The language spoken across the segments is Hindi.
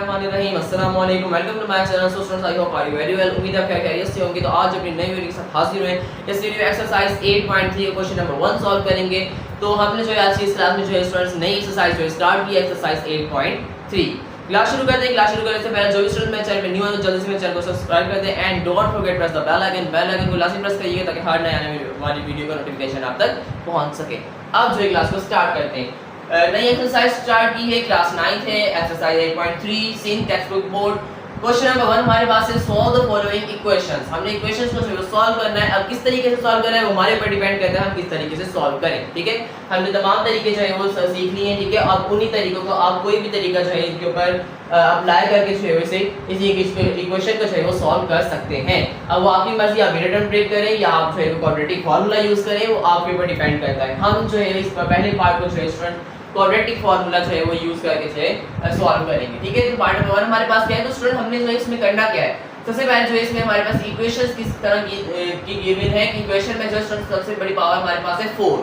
बिस्मिल्लाहिर्रहमानिर्रहीम अस्सलाम वालेकुम welcome to my channel. So students I hope are you very well. उम्मीद है आप खैरियत से होंगे। तो आज अपनी नई वीडियो के साथ हाजिर हुए। इस वीडियो एक्सरसाइज 8.3 का क्वेश्चन नंबर 1 सॉल्व करेंगे। तो हमने जो है आज की इस क्लास में जो है स्टूडेंट्स नई एक्सरसाइज जो स्टार्ट की एक्सरसाइज 8.3। क्लास शुरू करते हैं। क्लास शुरू करने से पहले जो भी स्टूडेंट मेरे चैनल पे न्यू है तो जल्दी से मेरे चैनल को सब्सक्राइब कर दें and don't forget press the bell icon को लाजमी प्रेस करिए ताकि हर नए आने वाली वीडियो का नोटिफिकेशन आप तक पहुंच सके। अब जो है क्लास को स्टार्ट करते हैं। नई एक्सरसाइज स्टार्ट की है, क्लास 9th है, exercise 8.3 Singh text book board. Question number 1 हमारे पास है सॉल्व द फॉलोइंग इक्वेशंस। हमने इक्वेशंस को जो सॉल्व करना है। अब किस तरीके से सॉल्व करना है वो हमारे ऊपर डिपेंड करता है हम किस तरीके से सॉल्व करें। ठीक है, हमने तमाम तरीके जो है वो सीख लिए हैं। ठीक है, अब उन्हीं तरीकों को आप कोई भी तरीका जो है इसके ऊपर अप्लाई करके जो है वैसे इस इक्वेशन को जो है वो सॉल्व कर सकते हैं। अब वो आपकी मर्जी, आप रिटर्न ब्रेक करें या आप जो है क्वाड्रेटिक फार्मूला यूज करें, वो आपके ऊपर डिपेंड करता है। हम जो है इस पहले पार्ट को जो है स्टूडेंट क्वाड्रेटिक फार्मूला जो है वो यूज करके जो है सॉल्व करेंगे। ठीक है, तो पार्ट नंबर 1 हमारे पास क्या है। तो स्टूडेंट हमने जो है इसमें करना क्या है, सबसे पहले जो है इसमें हमारे पास इक्वेशंस किस तरह की गिवन है कि इक्वेशन में जो सबसे बड़ी पावर हमारे पास है 4।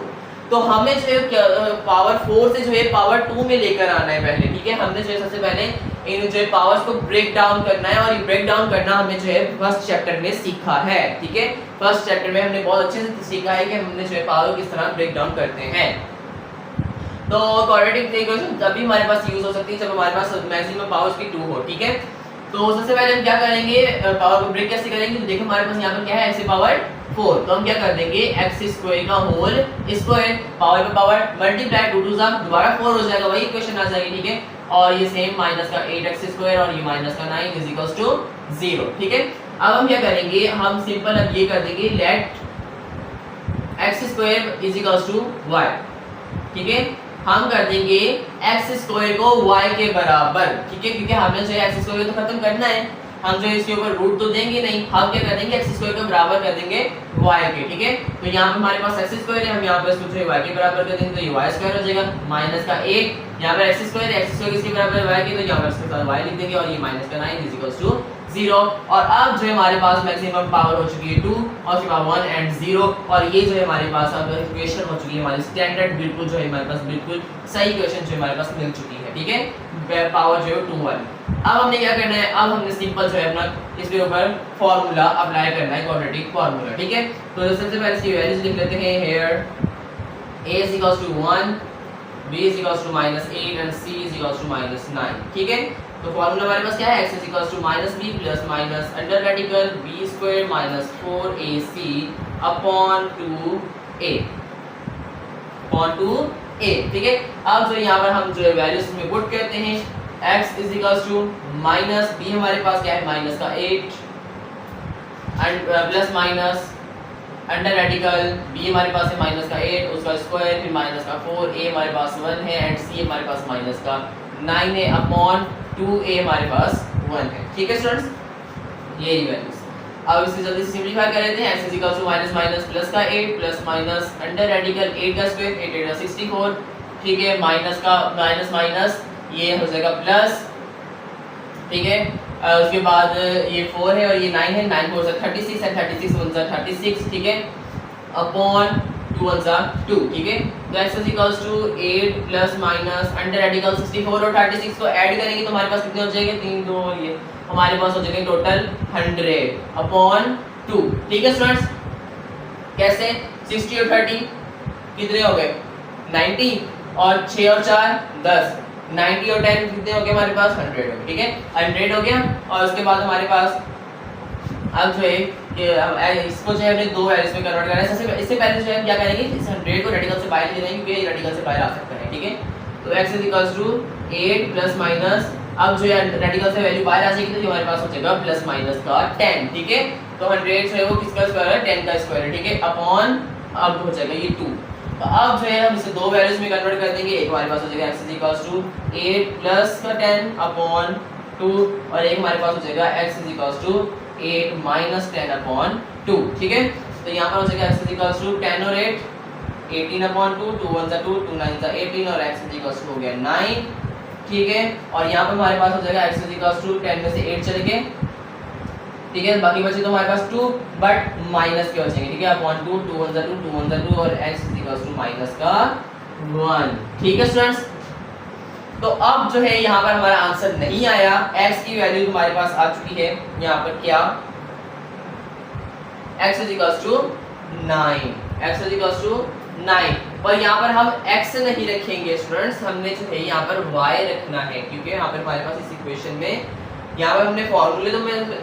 तो हमें जो है पावर 4 से जो है पावर 2 में लेकर आना है पहले। ठीक है, हमने जो है सबसे पहले इन जो है पावर्स को ब्रेक डाउन करना है और ये ब्रेक डाउन करना हमें जो है फर्स्ट चैप्टर में सीखा है। ठीक है, फर्स्ट चैप्टर में हमने बहुत अच्छे से सीखा है कि हमने जो है पावर किस तरह ब्रेक डाउन करते हैं। तो क्वाड्रेटिक इक्वेशन तभी हमारे पास यूज हो सकती है जब हमारे पास मैक्सिमम पावर्स की 2 हो। ठीक है, तो सबसे पहले हम क्या करेंगे, पावर को ब्रेक कैसे करेंगे। तो देखो हमारे पास यहाँ पर क्या है, x पावर 4। तो हम क्या कर देंगे x स्क्वायर का होल स्क्वायर, पावर पे पावर मल्टीप्लाई 2 2 दोबारा 4 हो जाएगा, वही इक्वेशन आ जाएगी। ठीक है, और ये सेम माइनस का 8x स्क्वायर और ये माइनस का 9 इज इक्वल्स टू 0। ठीक है, अब हम क्या करेंगे, हम सिंपल अब ये कर देंगे let x square is equals to y। ठीक है, हम कर देंगे x स्क्वायर को y के बराबर। ठीक है, क्योंकि हमने जो है x स्क्वायर को तो खत्म करना है, हम जो इसके ऊपर रूट तो देंगे नहीं, हम क्या कर देंगे x स्क्वायर के बराबर कर देंगे y के। ठीक है, तो यहाँ पे हमारे पास x स्क्वायर है, हम यहाँ पर इसको जो है y के बराबर कर देंगे तो ये y स्क्वायर हो जाएगा माइनस का 1। यहाँ पर x स्क्वायर किसके बराबर है, y के, तो यहाँ पर इसके साथ y लिख देंगे और ये माइनस का 9 इज इक्वल्स टू 0। और अब जो है हमारे पास मैक्सिमम पावर हो चुकी है 2 और उसके बाद 1 एंड 0 और ये जो है हमारे पास अब इक्वेशन हो चुकी है हमारी स्टैंडर्ड, बिल्कुल जो है हमारे पास बिल्कुल सही इक्वेशन जो है हमारे पास मिल चुकी है। ठीक है, पावर जो है 2 1। अब हमने क्या करना है, अब हमने सिंपल जो है अपना इसके ऊपर फार्मूला अप्लाई करना है, क्वाड्रेटिक फार्मूला। ठीक है, तो सबसे पहले इसकी वैल्यूज लिख लेते हैं। Here a is equals to 1, b is equals to -8 and c is equals to -9। ठीक है, तो फार्मूला हमारे पास क्या है, x is equals to -b plus minus under radical b square minus 4ac upon 2a upon 2a। ठीक है, अब जो यहाँ पर हम जो है वैल्यूज में पुट करते हैं, x is equals to minus b हमारे पास क्या है, माइनस का 8 and plus minus under radical b हमारे पास है माइनस का 8 उसका स्क्वायर फिर माइनस का 4, a हमारे पास 1 है एंड c हमारे पास माइनस का 9 है अपॉन 2a हमारे पास 1 है। ठीक है स्टूडेंट्स, यही वैल्यूज। अब इससे जल्दी से सिंपलीफाई कर लेते हैं। x is equal to minus minus plus का 8 प्लस माइनस अंडर रेडिकल 8 का स्क्वायर 8 8 64। ठीक है, माइनस का माइनस माइनस ये हो जाएगा प्लस। ठीक है, उसके बाद ये 4 है और ये 9 है, 9 4 36 है, 36 1 36। ठीक है, अपॉन 2 1 2। ठीक है, तो x is equals to 8 plus minus under radical 64 और 36 को ऐड करेंगे तो हमारे पास कितने हो जाएंगे, 3 2 और ये हमारे पास हो जाएंगे टोटल 100 अपॉन 2। ठीक है स्टूडेंट्स, कैसे 60 और 30 कितने हो गए 90 और 6 और 4 10, 90 और 10 कितने हो गए हमारे पास 100 हो गए। ठीक है, 100 हो गया और उसके बाद हमारे पास अब जो है इसको जो है हमने दो वैल्यूज में कन्वर्ट करना है। सबसे इससे पहले जो है हम क्या करेंगे, इस 100 को रेडिकल से बाहर ले जाएंगे क्योंकि ये रेडिकल से बाहर आ सकता है। ठीक है, तो x is equals to 8 plus minus, अब जो है रेडिकल से वैल्यू बाहर आ जाएगी तो हमारे पास हो जाएगा प्लस माइनस का 10। ठीक है, तो 100 जो है वो किसका स्क्वायर है, 10 का स्क्वायर है। ठीक है, अपॉन अब हो जाएगा ये 2। तो अब जो है हम इसे दो वैल्यूज में कन्वर्ट कर देंगे। एक हमारे पास हो जाएगा x is equals to 8 plus का 10 अपॉन 2 और एक हमारे पास हो जाएगा x is equals to 8 minus 10 upon 2। ठीक है, तो यहाँ पर हो जाएगा x इज इक्वल्स टू 10 और 8 18 अपॉन 2 2 1 2 2 9 18 और x इज इक्वल्स टू हो गया 9। ठीक है, और यहाँ पर हमारे पास हो जाएगा x इज इक्वल्स टू 10 में से 8 चले गए। ठीक है, बाकी बचे तो हमारे पास 2 बट माइनस के बचेंगे। ठीक है, अपॉन 2 2 1 2 2 1 2 और x is equals to minus का 1। ठीक है स्टूडेंट्स, तो अब जो है यहाँ पर हमारा आंसर नहीं आया, x की वैल्यू हमारे पास आ चुकी है यहाँ पर क्या, x is equals to 9, x is equals to 9। पर यहाँ पर हम x नहीं रखेंगे स्टूडेंट्स, हमने जो है यहाँ पर y रखना है, क्योंकि यहाँ पर हमारे पास इस इक्वेशन में यहाँ पर हमने फॉर्मूले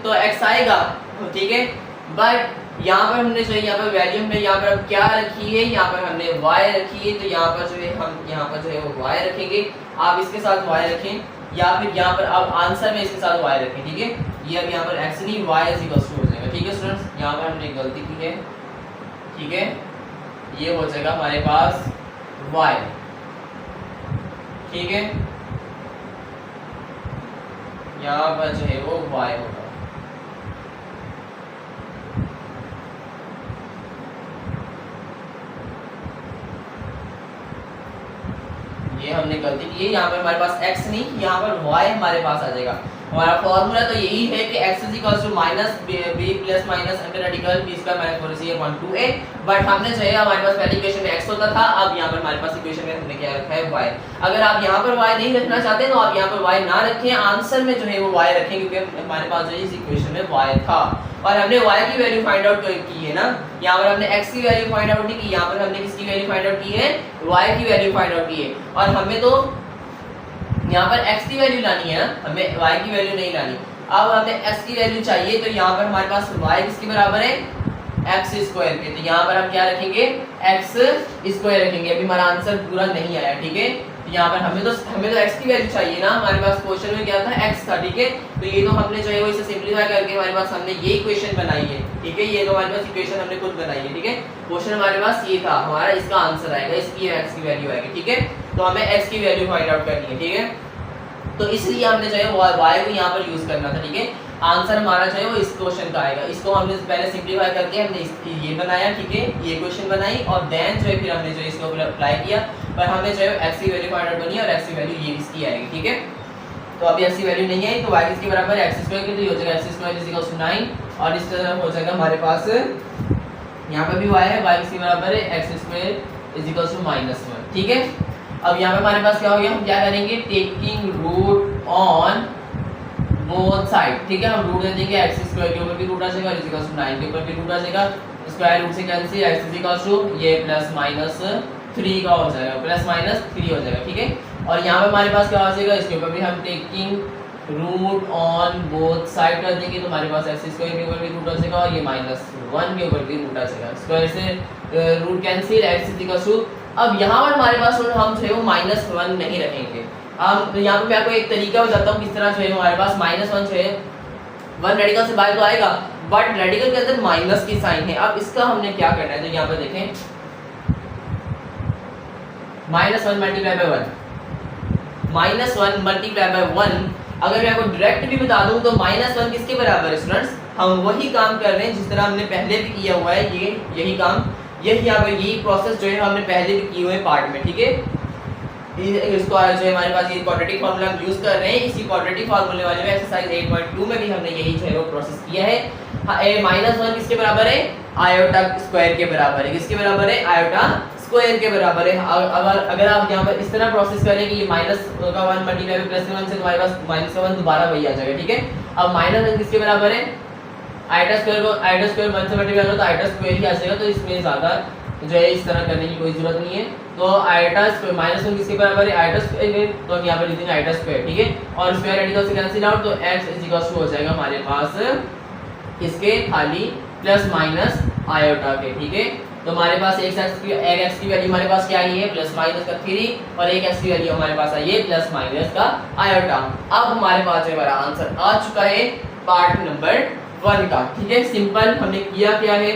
तो x आएगा, ठीक है, बट यहाँ पर हमने जो है यहाँ पर वैल्यू हमने यहाँ पर अब क्या रखी है, यहाँ पर हमने y रखी है, तो यहाँ पर जो है हम यहाँ पर जो है वो y रखेंगे, आप इसके साथ y रखें या फिर यहाँ पर आप आंसर में इसके साथ y रखें, ठीक है। ये अब यहाँ पर x नहीं y इज इक्वल टू हो जाएगा, ठीक है स्टूडेंट्स, यहाँ पर हमने गलती की है, ठीक है, ये हो जाएगा हमारे पास y, ठीक है, यहाँ पर जो है वो y होगा। ये हमने गलती की है, यहाँ पर हमारे पास x नहीं, यहाँ पर y हमारे पास आ जाएगा। हमारा फॉर्मूला तो यही है कि x is equal to minus b plus minus under radical b square minus 4ac upon 2a, but हमने जो है हमारे पास पहले इक्वेशन में x होता था, अब यहाँ पर हमारे पास इक्वेशन में हमने क्या रखा है y। अगर आप यहाँ पर y नहीं रखना चाहते तो आप यहाँ पर y ना रखें, आंसर में जो है वो y रखें, क्योंकि हमारे पास जो है इस इक्वेशन में y था और हमने y की वैल्यू फाइंड आउट की है ना, यहाँ पर हमने x की वैल्यू फाइंड आउट नहीं की, यहाँ पर हमने किसकी वैल्यू फाइंड आउट की है, y की वैल्यू फाइंड आउट की है। और हमें तो यहाँ पर x की वैल्यू लानी है ना, हमें y की वैल्यू नहीं लानी। अब हमें x की वैल्यू चाहिए, तो यहाँ पर हमारे पास y किसके बराबर है, x स्क्वायर के, तो यहाँ पर हम क्या रखेंगे, x स्क्वायर रखेंगे। अभी हमारा आंसर पूरा नहीं आया, ठीक है, यहाँ पर हमें तो x की वैल्यू चाहिए ना, हमारे पास क्वेश्चन में क्या था, x था, ठीक है, तो ये तो हमने जो है वो इसे सिंपलीफाई करके हमारे पास हमने ये इक्वेशन बनाई है, ठीक है, ये तो हमारे पास इक्वेशन हमने खुद बनाई है, ठीक है, क्वेश्चन हमारे पास ये था, हमारा इसका आंसर आएगा, इसकी x की वैल्यू आएगी, ठीक है, तो हमें x की वैल्यू फाइंड आउट करनी है, ठीक है, तो इसलिए हमने जो है y को यहाँ पर यूज करना था, ठीक है। आंसर हमारा जो है वो इस क्वेश्चन का आएगा, इसको हमने पहले सिंपलीफाई करके हमने ये बनाया, ठीक है, ये क्वेश्चन बनाई और देन जो है फिर हमने जो इसके ऊपर अप्लाई किया, पर हमें जो है x की वैल्यू फाइंड आउट करनी है और x की वैल्यू ये इसकी आएगी, ठीक है। तो अभी x की वैल्यू नहीं आई, तो y किसके बराबर है, x स्क्वायर के, तो ये हो जाएगा x square is equal to 9 और इस तरह हो जाएगा हमारे पास, यहाँ पर भी y है, y किसके बराबर है, x square is equal to -1, ठीक है। अब यहाँ पे हमारे पास क्या हो गया, हम क्या करेंगे, taking root on both side, ठीक है, हम रूट दे देंगे, x स्क्वायर के ऊपर भी रूट आ जाएगा, इज इक्वल टू 9 के ऊपर भी रूट आ जाएगा, स्क्वायर रूट से cancel, x is equal to ये प्लस माइनस 3 का हो जाएगा, प्लस माइनस 3 हो जाएगा, ठीक है। और यहाँ पे हमारे पास क्या हो जाएगा, इसके ऊपर भी हम taking root on both side कर देंगे, तो हमारे पास x स्क्वायर के ऊपर भी रूट आ जाएगा और ये -1 के ऊपर भी रूट आ जाएगा, स्क्वायर से root cancel, x is equal to, अब यहाँ पर हमारे पास हम जो है वो -1 नहीं रखेंगे। अब यहाँ पे मैं आपको एक तरीका बताता हूँ किस तरह जो है हमारे पास -1 जो है 1 रेडिकल से बाहर तो आएगा, बट रेडिकल के अंदर माइनस की साइन है। अब इसका हमने क्या करना है, तो यहाँ पर देखें, -1 मल्टीप्लाई बाय 1, -1 मल्टीप्लाई बाय 1, अगर मैं आपको डायरेक्ट भी बता दूं तो -1 किसके बराबर है स्टूडेंट्स, हम वही काम कर रहे हैं जिस तरह हमने पहले भी किया हुआ है, ये यही काम, यही यहाँ पे यही प्रोसेस जो है हमने पहले भी किए हुए पार्ट में, ठीक है। इसको जो है हमारे पास ये क्वाड्रेटिक फार्मूला हम यूज कर रहे हैं, इसी क्वाड्रेटिक फार्मूले वाले में एक्सरसाइज 8.2 में भी हमने यही जो है वो प्रोसेस किया है। -1 किसके बराबर है, आयोटा स्क्वायर के बराबर है, किसके बराबर है, आयोटा स्क्वायर के बराबर है। अगर आप यहाँ पर इस तरह प्रोसेस करें कि ये -1 मल्टीप्लाई बाय +1 से तुम्हारे पास -1 दोबारा वही आ जाएगा, ठीक है। अब -1 किसके बराबर है, आयोटा स्क्वायर को आयोटा स्क्वायर 1 से मल्टीप्लाई करो तो आयोटा स्क्वायर ही आ जाएगा, तो इसमें ज़्यादा जो है इस तरह करने की कोई जरूरत नहीं है। तो आयोटा स्क्वायर -1 किसके बराबर है, आयोटा स्क्वायर, तो हम यहाँ पर लिख देंगे आयोटा स्क्वायर, ठीक है, और स्क्वायर रेडिकल से कैंसिल आउट, तो x इज इक्वल टू हो जाएगा हमारे पास इसके खाली प्लस माइनस आयोटा के, ठीक है। तो हमारे पास एक x की वैल्यू हमारे पास क्या आई है, प्लस माइनस का 3, और एक x की वैल्यू हमारे पास आई है प्लस माइनस का आयोटा। अब हमारे पास जो हमारा आंसर आ चुका है पार्ट नंबर 1 का, ठीक है। सिंपल हमने किया क्या है,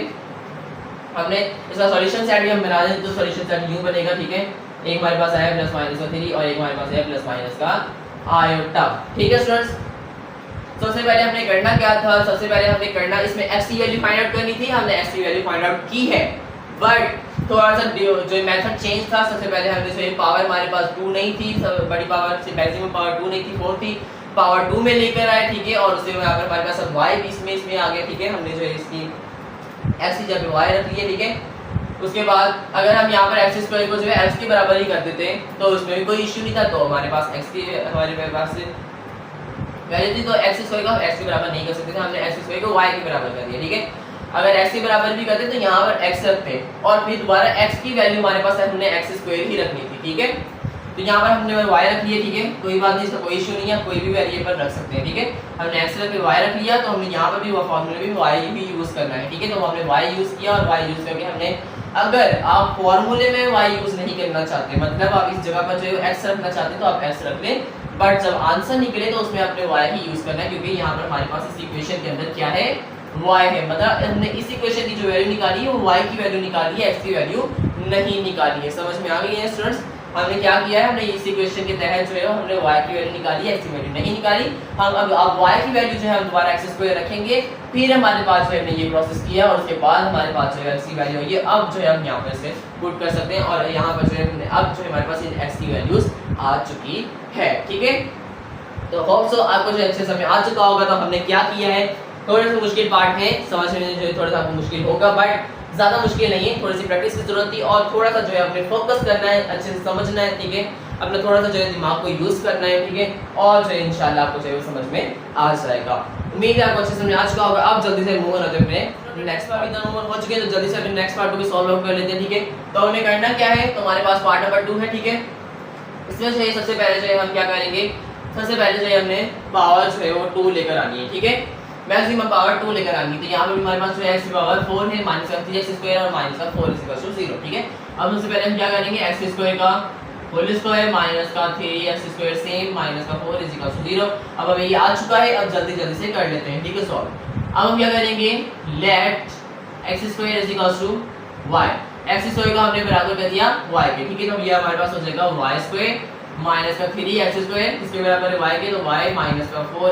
हमने इसका सॉल्यूशन सेट भी हम बना दें, तो सॉल्यूशन सेट यूं बनेगा, ठीक है। एक हमारे पास आया प्लस माइनस का 3 और एक हमारे पास है प्लस माइनस का आयोटा, ठीक है स्टूडेंट्स। सबसे पहले हमने करना क्या था, सबसे पहले हमने करना इसमें x की वैल्यू फाइंड आउट करनी थी, हमने x की वैल्यू फाइंड आउट की है, बट थोड़ा सा जो मेथड चेंज था। सबसे पहले हमने जो पावर हमारे पास 2 नहीं थी, बड़ी पावर से मैक्सिमम पावर 2 नहीं थी, 4 थी, पावर 2 में लेकर आए, ठीक है, और उससे यहाँ पर हमारे पास अब y भी इसमें आ गया, ठीक है। हमने जो है इसकी x की जगह y रख ली है, ठीक है। उसके बाद अगर हम यहाँ पर एक्स स्क्वायर को जो है एक्स के बराबर ही कर देते तो उसमें भी कोई इश्यू नहीं था। तो हमारे पास एक्स की हमारे पास वैल्यू थी, तो एक्स स्क्वायर को एक्स के बराबर नहीं कर सकते थे, हमने एक्स स्क्वायर को वाई के बराबर कर दिया। ठीक है, अगर x के बराबर भी करते तो यहाँ पर x रखते और फिर दोबारा x की वैल्यू हमारे पास हमने x स्क्वायर ही रखनी थी। ठीक है, तो यहाँ पर हमने y रख लिया। ठीक है, कोई बात नहीं, इसका कोई इशू नहीं है, कोई भी वेरिएबल रख सकते हैं। ठीक है, हमने x रख के y रख लिया, तो हमने यहाँ पर भी वो फॉर्मूले में y ही यूज करना है। ठीक है, तो हमने y यूज किया और y यूज करके हमने, अगर आप फॉर्मूले में y यूज नहीं करना चाहते, मतलब आप इस जगह पर जो x रखना चाहते हैं तो आप x रख लें, बट जब आंसर निकले तो उसमें आपने y ही यूज करना है, क्योंकि यहाँ पर हमारे पास इस इक्वेशन के अंदर क्या है, y है। मतलब हमने इस इक्वेशन की जो वैल्यू निकाली है वो y की वैल्यू निकाली है, x की वैल्यू नहीं निकाली है। समझ में आ गई है स्टूडेंट्स? हमने क्या किया है, हमने इस इक्वेशन के तहत जो है हमने y की वैल्यू निकाली है, x की वैल्यू नहीं निकाली। हम अब y की वैल्यू जो है हम दोबारा x स्क्वायर रखेंगे, फिर हमारे पास जो है हमने ये प्रोसेस किया और उसके बाद हमारे पास जो है x की वैल्यू ये अब जो है हम यहाँ पर से पुट कर सकते हैं और यहाँ पर जो है अब जो है हमारे पास इन x की वैल्यूज आ चुकी है। ठीक है, तो होप सो आपको जो अच्छे समझ आ चुका होगा। तो हमने क्या किया है, थोड़ा सा मुश्किल पार्ट है, समझने में जो थोड़ा सा आपको मुश्किल होगा, बट ज़्यादा मुश्किल नहीं है, थोड़ी सी प्रैक्टिस की जरूरत थी और थोड़ा सा जो है अपने फोकस करना है, अच्छे से समझना है। ठीक है, अपना थोड़ा सा जो है दिमाग को यूज़ करना है। ठीक है, और जो है इंशाल्लाह आपको जो है समझ में आ जाएगा। उम्मीद है आपको अच्छे से समझ आ चुका होगा। अब जल्दी से मूव ऑन होते हैं अपने नेक्स्ट पार्ट की तरफ हो चुके हैं, तो जल्दी से अपने नेक्स्ट पार्ट को भी सॉल्व कर लेते हैं। ठीक है, तो हमें करना क्या है, तो हमारे पास पार्ट नंबर 2 है। ठीक है, इसमें जो है सबसे पहले जो है हम क्या करेंगे, सबसे पहले जो है हमने पावर जो है वो 2 लेकर आनी है। ठीक है, मैक्सिमम पावर 2 लेकर आनी है। तो यहाँ पर हमारे पास जो है x की पावर 4 है, माइनस का 3x स्क्वायर और माइनस का 4 0। ठीक है, अब सबसे पहले हम क्या करेंगे, x स्क्वायर का होल स्क्वायर माइनस का 3x स्क्वायर सेम माइनस का 4 0। अब हमें ये आ चुका है, अब जल्दी जल्दी से कर लेते हैं। ठीक है, सॉल्व। अब हम क्या करेंगे, let x square y, x square को हमने बराबर कर दिया y के। ठीक है, तो ये हमारे पास हो जाएगा y स्क्वायर माइनस का 3x स्क्वायर, इसके बराबर है y के, तो y माइनस का 4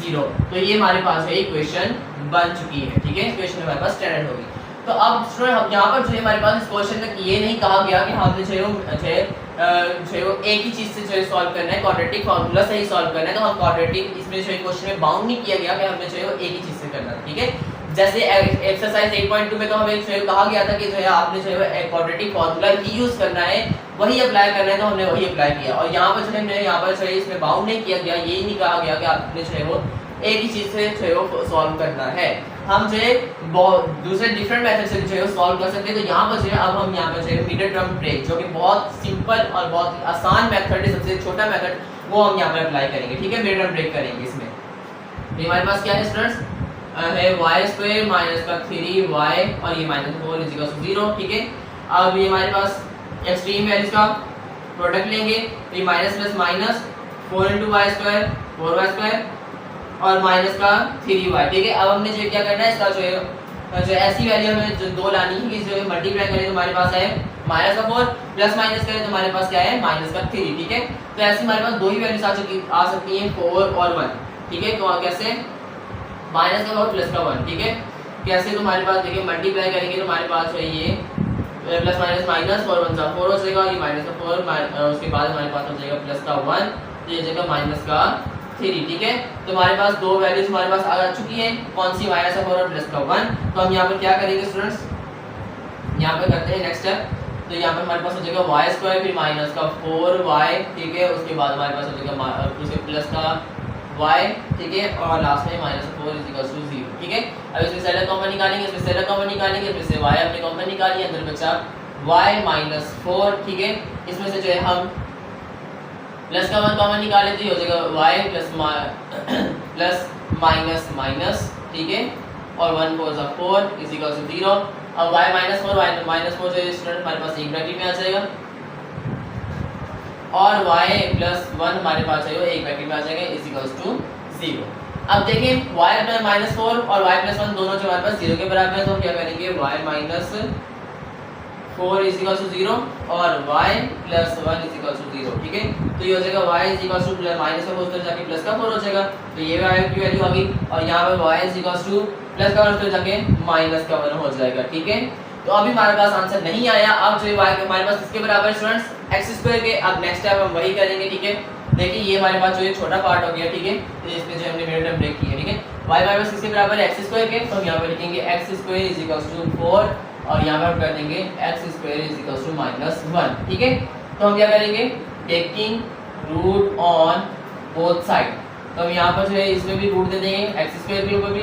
0। तो ये हमारे पास है इक्वेशन बन चुकी है। ठीक है, इक्वेशन हमारे पास स्टैंडर्ड होगी। तो अब स्टूडेंट हम यहाँ पर जो है हमारे पास इस क्वेश्चन में ये नहीं कहा गया कि हमने जो है एक ही चीज से जो है सॉल्व करना है, क्वाड्रेटिक फार्मूला से ही सॉल्व करना है। तो हम क्वाड्रेटिक इसमें जो है क्वेश्चन में बाउंड नहीं किया गया कि हमने जो है एक ही चीज से करना है। ठीक है, जैसे एक्सरसाइज 8.2 में तो हमें जो है कहा गया था कि जो है आपने जो है क्वाड्रेटिक फार्मूला ही यूज करना है, वही अप्लाई करना है, तो हमने वही अप्लाई किया। और यहाँ पर जो है यहाँ पर जो है इसमें बाउंड नहीं किया गया, यही नहीं कहा गया कि आपने जो है वो एक ही चीज से जो है वो सॉल्व करना है। हम जो है दूसरे डिफरेंट मेथड से जो है सॉल्व कर सकते हैं। तो यहाँ पर जो है अब हम यहाँ पर जो है मिडल टर्म ब्रेक, जो कि बहुत सिंपल और बहुत आसान मेथड है, सबसे छोटा मेथड, वो हम यहाँ पर अप्लाई करेंगे। ठीक है, मिडल टर्म ब्रेक करेंगे इसमें। तो हमारे पास क्या है स्टूडेंट्स, है y स्क्वायर माइनस का 3y और ये माइनस 4 0। ठीक है, अब ये हमारे पास एक्सट्रीम वैल्यूज का प्रोडक्ट लेंगे, तो ये minus plus minus 4 × y square 4y square और माइनस का 3y। ठीक है, अब हमने जो क्या करना है, इसका जो ऐसी वैल्यू हमें जो 2 लानी है कि जो मल्टीप्लाई करें तो हमारे पास है माइनस का 4, प्लस माइनस करें तो हमारे पास क्या है, माइनस का 3। ठीक है, तो ऐसे हमारे पास दो ही वैल्यूज आ सकती हैं, 4 और 1। ठीक है, तो कैसे, माइनस का 4 प्लस का 1। ठीक है, कैसे, तो हमारे पास देखिए मल्टीप्लाई करेंगे तो हमारे पास है ये प्लस माइनस माइनस 4 1 4 हो जाएगा, ये माइनस का 4 उसके बाद हमारे पास हो जाएगा प्लस का 1, तो ये जाएगा माइनस का 3। ठीक है, तो हमारे पास दो वैल्यूज हमारे पास आ चुकी हैं, कौन सी, माइनस का 4 और प्लस का 1। तो हम यहाँ पर क्या करेंगे स्टूडेंट्स, यहाँ पर करते हैं नेक्स्ट स्टेप। तो यहाँ पर हमारे पास हो जाएगा y स्क्वायर फिर माइनस का 4y। ठीक है, उसके बाद हमारे पास हो जाएगा उसके प्लस का y। ठीक है, और लास्ट में माइनस 4 0। ठीक है, अब इसमें सेलर कॉमन निकालेंगे, इसमें सेलर कॉमन निकालेंगे, फिर से y अपने कॉमन निकालिए, अंदर बचा y माइनस 4। ठीक है, इसमें से जो है हम प्लस का 1 कॉमन निकालें तो ये हो जाएगा y प्लस माइनस माइनस। ठीक है, और 1 4 4 0। अब y माइनस 4 जो है स्टूडेंट हमारे पास एक ब्रैकेट में आ जाएगा और y प्लस 1 हमारे पास है वो एक ब्रैकेट में आ जाएगा इज इक्वल्स टू 0। अब देखिए y माइनस 4 और y प्लस 1 दोनों जो हमारे पास 0 के बराबर है, तो हम क्या करेंगे, y minus 4 is equals to 0 और y plus 1 is equals to 0। ठीक है, तो ये हो जाएगा y is equals to minus का 4 जाके प्लस का 4 हो जाएगा, तो ये y की वैल्यू आ गई। और यहाँ पर y is equals two plus का 1 जाके माइनस का 1 हो जाएगा। ठीक है, तो अभी हमारे पास आंसर नहीं आया। अब जो y हमारे पास इसके बराबर स्टूडेंट्स x स्क्वायर के, अब नेक्स्ट स्टेप हम वही करेंगे। ठीक है, देखिए ये हमारे पास जो ये छोटा पार्ट हो गया। ठीक है, इसमें जो हमने मिडल टर्म ब्रेक किया। ठीक है, y हमारे पास किसके बराबर है, x स्क्वायर के, तो हम यहाँ पर लिखेंगे x square is equals to 4 और यहाँ पर हम कर देंगे x square is equal to -1। ठीक है, तो हम क्या करेंगे, taking root on both side, तो हम यहाँ पर जो है इसमें भी रूट दे देंगे, एक्स स्क्वायर के ऊपर भी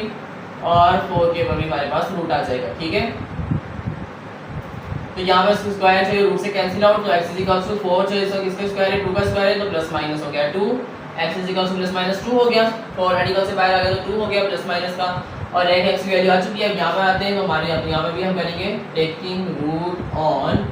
और 4 के ऊपर भी हमारे पास रूट आ जाएगा। ठीक है, तो यहाँ पर स्क्वायर जो है रूट से कैंसिल आउट, तो x इज इक्वल टू 4 जो है इसका स्क्वायर है 2 का स्क्वायर है, तो प्लस माइनस हो गया 2, x is equal two plus minus 2 हो गया, 4 रेडिकल से बाहर आ गया तो 2 हो गया प्लस माइनस का, और एक x की वैल्यू आ चुकी है। अब यहाँ पर आते हैं तो हमारे यहाँ पर भी हम करेंगे taking root on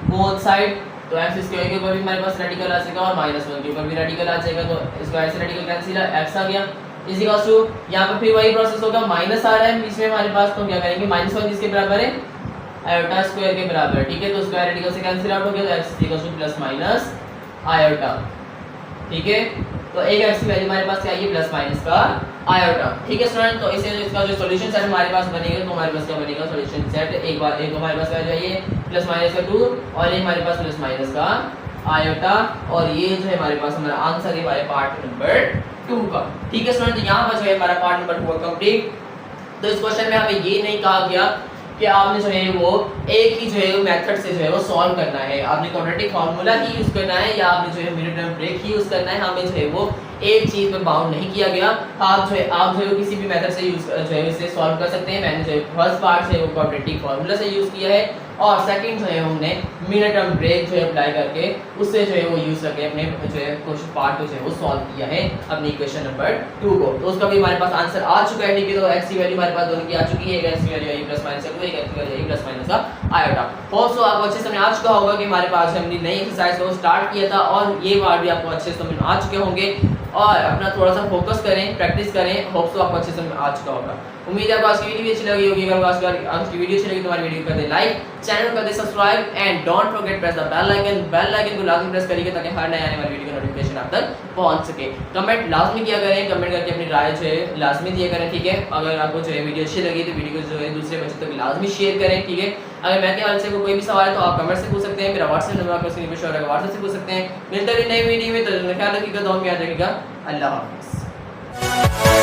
both side, तो x स्क्वायर के ऊपर भी हमारे पास रेडिकल आ जाएगा और -1 के ऊपर भी रेडिकल आ जाएगा, तो स्क्वायर से रेडिकल कैंसिल है, x आ गया इज इक्वल टू यहाँ पर फिर वही प्रोसेस होगा, माइनस आ रहा है बीच में हमारे पास, तो हम क्या करेंगे -1 किसके बराबर है, आयोटा स्क्वायर के बराबर। ठीक है, तो स्क्वायर रेडिकल से कैंसिल आउट हो गया, तो x equal two plus minus iota. ठीक है, तो एक x की वैल्यू हमारे पास क्या है, प्लस माइनस का आयोटा। ठीक है स्टूडेंट, तो इसे इसका जो सॉल्यूशन सेट हमारे पास बनेगा, तो हमारे पास क्या बनेगा सॉल्यूशन सेट, एक बार एक हमारे पास वैल्यू है ये प्लस माइनस का 2 और ये हमारे पास प्लस माइनस का आयोटा, और ये जो है हमारे पास हमारा आंसर है हमारे पार्ट नंबर 2 का। ठीक है स्टूडेंट, यहाँ पर जो है हमारा पार्ट नंबर 2 कंप्लीट। तो इस क्वेश्चन में हमें ये नहीं कहा गया कि आपने जो है वो एक ही जो है वो मेथड से जो है वो सॉल्व करना है, आपने क्वाड्रेटिक फार्मूला ही यूज करना है या आपने जो है मिड टर्म ब्रेक ही यूज करना है, हमें जो है वो एक चीज पे बाउंड नहीं किया गया। आप जो है किसी भी मेथड से यूज जो है इसे सॉल्व कर सकते हैं। मैंने जो है फर्स्ट पार्ट से वो क्वाड्रेटिक फार्मूला से यूज किया है और सेकंड जो है हमने मिड टर्म ब्रेक जो है अप्लाई करके उससे जो है वो यूज करके अपने जो है क्वेश्चन पार्ट को जो है वो सॉल्व किया है अपनी इक्वेशन नंबर 2 को। तो उसका भी हमारे पास आंसर आ चुका है। ठीक है, तो x की वैल्यू हमारे पास दोनों की आ चुकी है, एक x की वैल्यू आई प्लस माइनस 2, एक x की वैल्यू आई प्लस माइनस का आयोटा। होप सो आपको अच्छे समझ आ चुका होगा कि हमारे पास हमने नई एक्सरसाइज को स्टार्ट किया था और ये पार्ट भी आपको अच्छे समझ आ चुके होंगे और अपना थोड़ा सा फोकस करें, प्रैक्टिस करें। होप सो आपको अच्छे समझ आ चुका होगा। उम्मीद है आपको आज की वीडियो अच्छी लगी होगी। अगर आज की वीडियो अच्छी लगी तो हमारी वीडियो को कर दे लाइक, चैनल को कर दे subscribe and don't forget press the bell icon. Bell icon को लाजमी प्रेस करिए ताकि हर नए आने वाली वीडियो का नोटिफिकेशन आप तक पहुंच सके। कमेंट लाजमी किया करें, कमेंट करके अपनी राय जो है लाजमी दिया करें। ठीक है, अगर आपको जो है वीडियो अच्छी लगी तो वीडियो को जो है दूसरे बच्चों तक लाजमी शेयर करें। ठीक है, अगर मैं के से कोई भी सवाल है तो आप कमेंट से पूछ सकते हैं। मेरा व्हाट्सएप नंबर आपको स्क्रीन पर शो हो रहा है, व्हाट्सएप से पूछ सकते हैं। मिलते हैं नई वीडियो में, तो ख्याल रखिएगा, दुआ में याद रखिएगा। अल्लाह हाफिज़।